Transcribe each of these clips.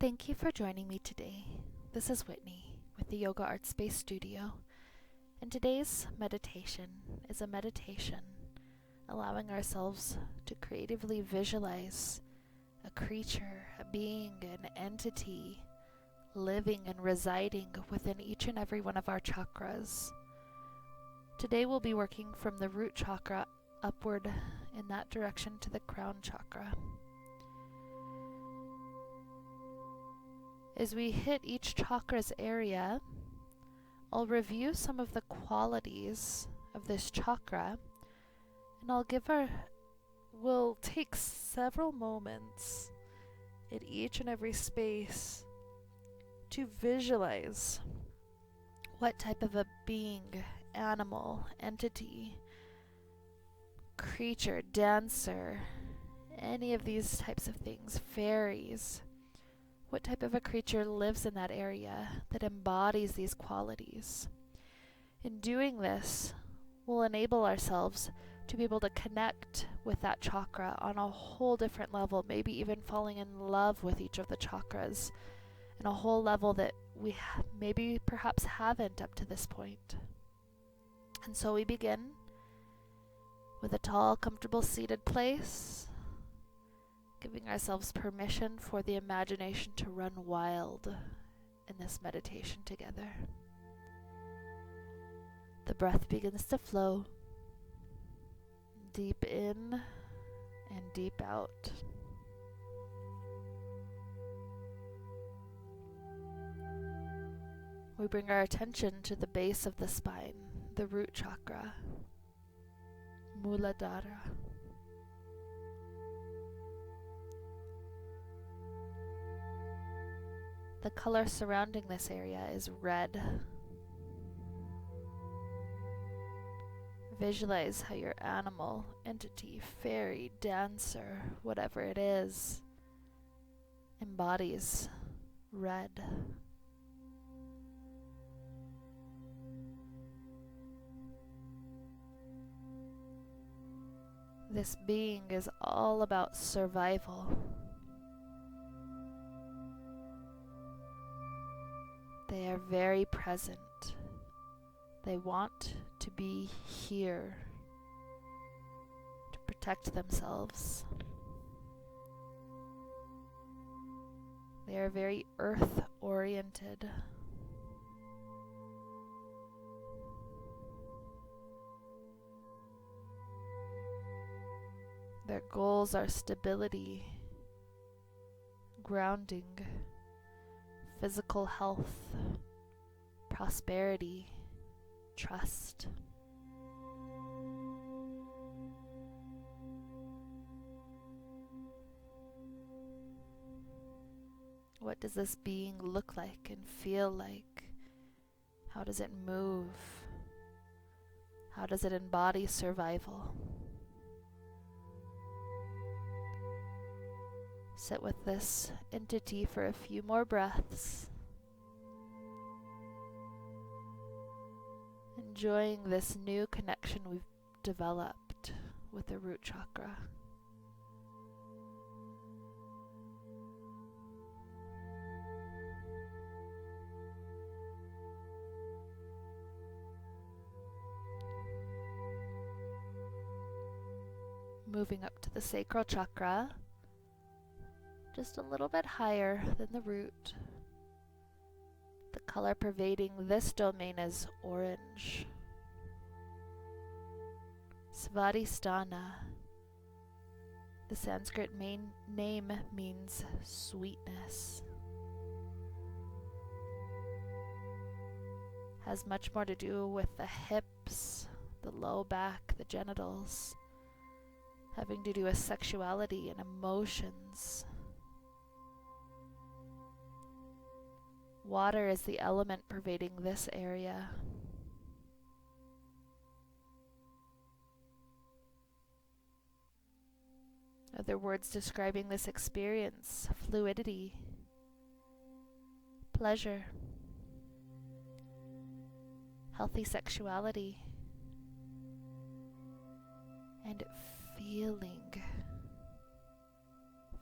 Thank you for joining me today. This is Whitney with the Yoga Art Space Studio, and today's meditation is a meditation allowing ourselves to creatively visualize a creature, a being, an entity living and residing within each and every one of our chakras. Today we'll be working from the root chakra upward in that direction to the crown chakra. As we hit each chakra's area, I'll review some of the qualities of this chakra, and we'll take several moments at each and every space to visualize what type of a being, animal, entity, creature, dancer, any of these types of things, fairies, what type of a creature lives in that area that embodies these qualities. In doing this, we'll enable ourselves to be able to connect with that chakra on a whole different level, maybe even falling in love with each of the chakras in a whole level that we maybe perhaps haven't up to this point. And so we begin with a tall, comfortable seated place, giving ourselves permission for the imagination to run wild in this meditation together. The breath begins to flow deep in and deep out. We bring our attention to the base of the spine, the root chakra, Muladhara. The color surrounding this area is red. Visualize how your animal, entity, fairy, dancer, whatever it is, embodies red. This being is all about survival. They are very present. They want to be here to protect themselves. They are very earth-oriented. Their goals are stability, grounding, physical health, prosperity, trust. What does this being look like and feel like? How does it move? How does it embody survival? Sit with this entity for a few more breaths, enjoying this new connection we've developed with the root chakra. Moving up to the sacral chakra, just a little bit higher than the root. The color pervading this domain is orange. Svadhisthana. The Sanskrit name means sweetness. Has much more to do with the hips, the low back, the genitals, having to do with sexuality and emotions. Water is the element pervading this area. Other words describing this experience: fluidity, pleasure, healthy sexuality, and feeling.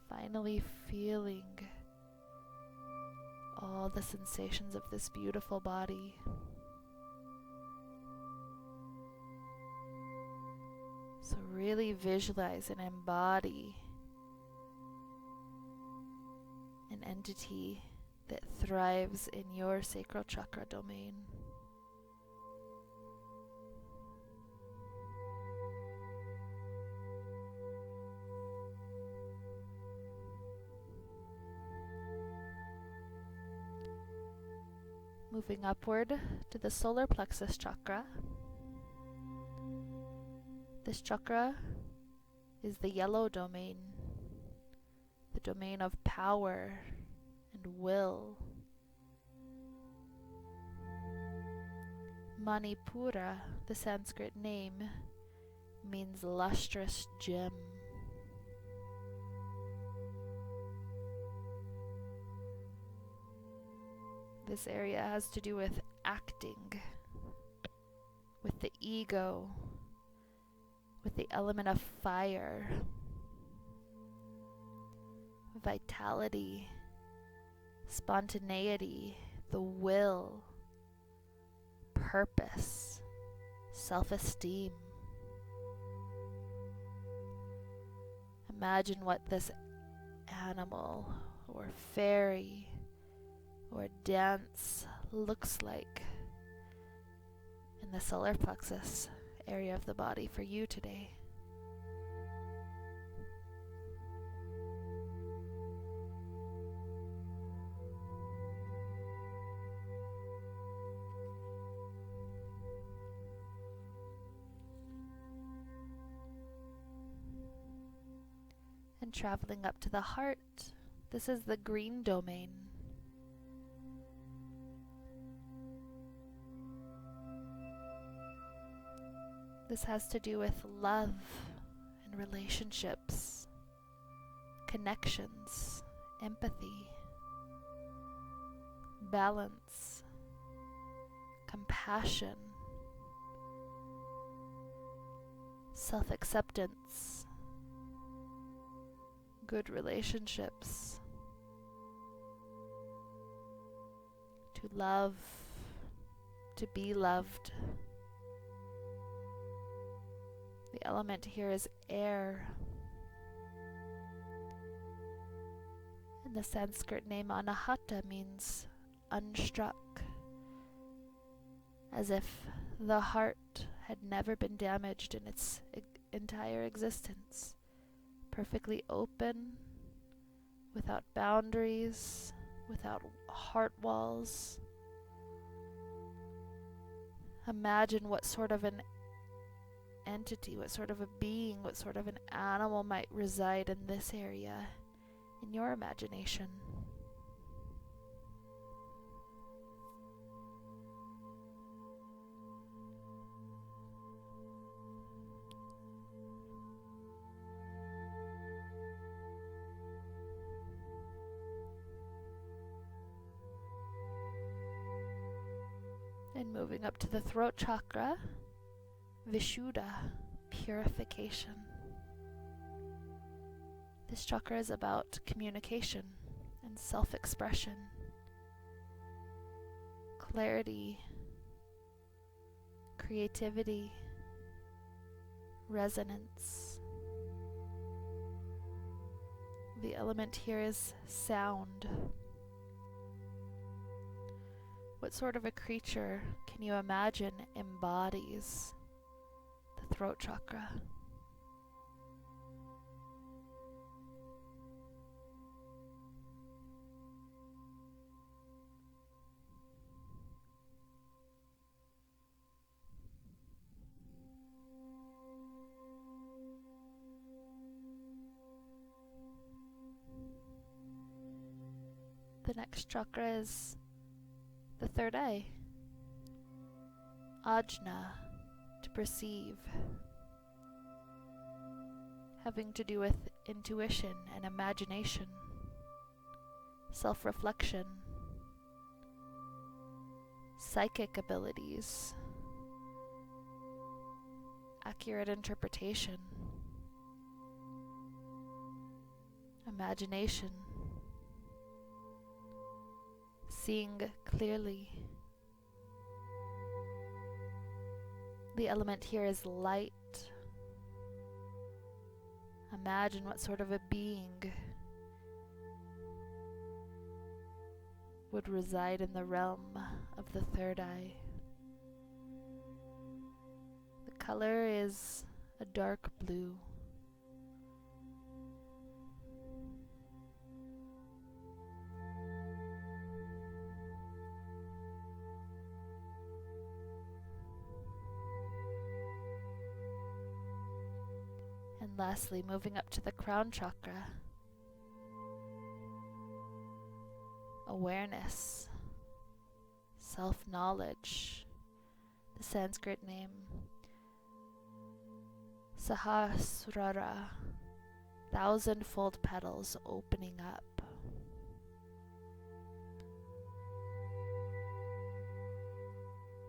Finally feeling all the sensations of this beautiful body. So really visualize and embody an entity that thrives in your sacral chakra domain. Moving upward to the solar plexus chakra. This chakra is the yellow domain, the domain of power and will. Manipura, the Sanskrit name, means lustrous gem. This area has to do with acting, with the ego, with the element of fire, vitality, spontaneity, the will, purpose, self-esteem. Imagine what this animal or fairy or dance looks like in the solar plexus area of the body for you today. And traveling up to the heart, this is the green domain. This has to do with love and relationships, connections, empathy, balance, compassion, self-acceptance, good relationships, to love, to be loved. The element here is air. And the Sanskrit name anahata means unstruck, as if the heart had never been damaged in its entire existence. Perfectly open, without boundaries, without heart walls. Imagine what sort of an entity, what sort of a being, what sort of an animal might reside in this area in your imagination. And moving up to the throat chakra, Vishuddha, purification. This chakra is about communication and self-expression, clarity, creativity, resonance. The element here is sound. What sort of a creature can you imagine embodies the throat chakra? The next chakra is the third eye, Ajna, to perceive, having to do with intuition and imagination, self-reflection, psychic abilities, accurate interpretation, imagination, seeing clearly. The element here is light. Imagine what sort of a being would reside in the realm of the third eye. The color is a dark blue. And lastly, moving up to the crown chakra, awareness, self-knowledge, the Sanskrit name Sahasrara, thousand-fold petals opening up.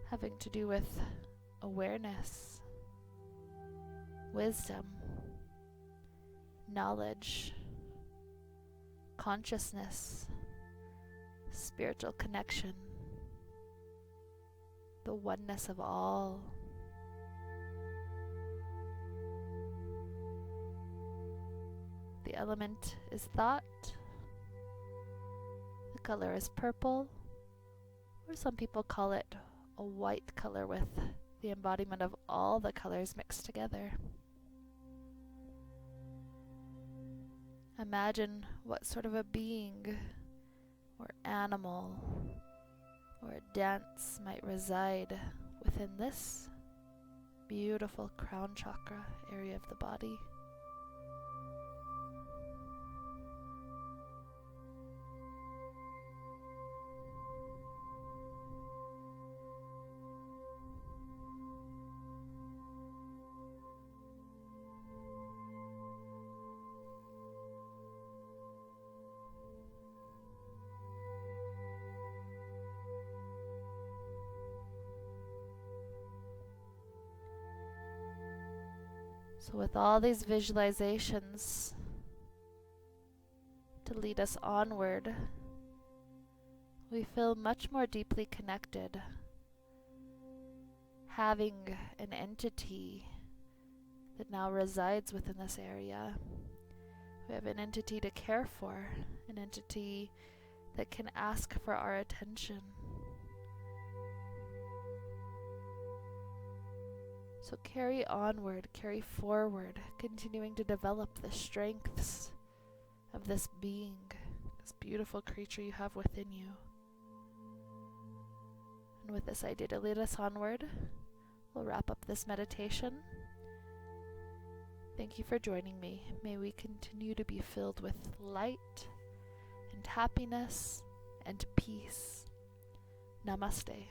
Having to do with awareness, wisdom, knowledge, consciousness, spiritual connection, the oneness of all. The element is thought. The color is purple, or some people call it a white color with the embodiment of all the colors mixed together. Imagine what sort of a being or animal or a dance might reside within this beautiful crown chakra area of the body. So with all these visualizations to lead us onward, we feel much more deeply connected, having an entity that now resides within this area. We have an entity to care for, an entity that can ask for our attention. So carry onward, carry forward, continuing to develop the strengths of this being, this beautiful creature you have within you. And with this idea to lead us onward, we'll wrap up this meditation. Thank you for joining me. May we continue to be filled with light and happiness and peace. Namaste.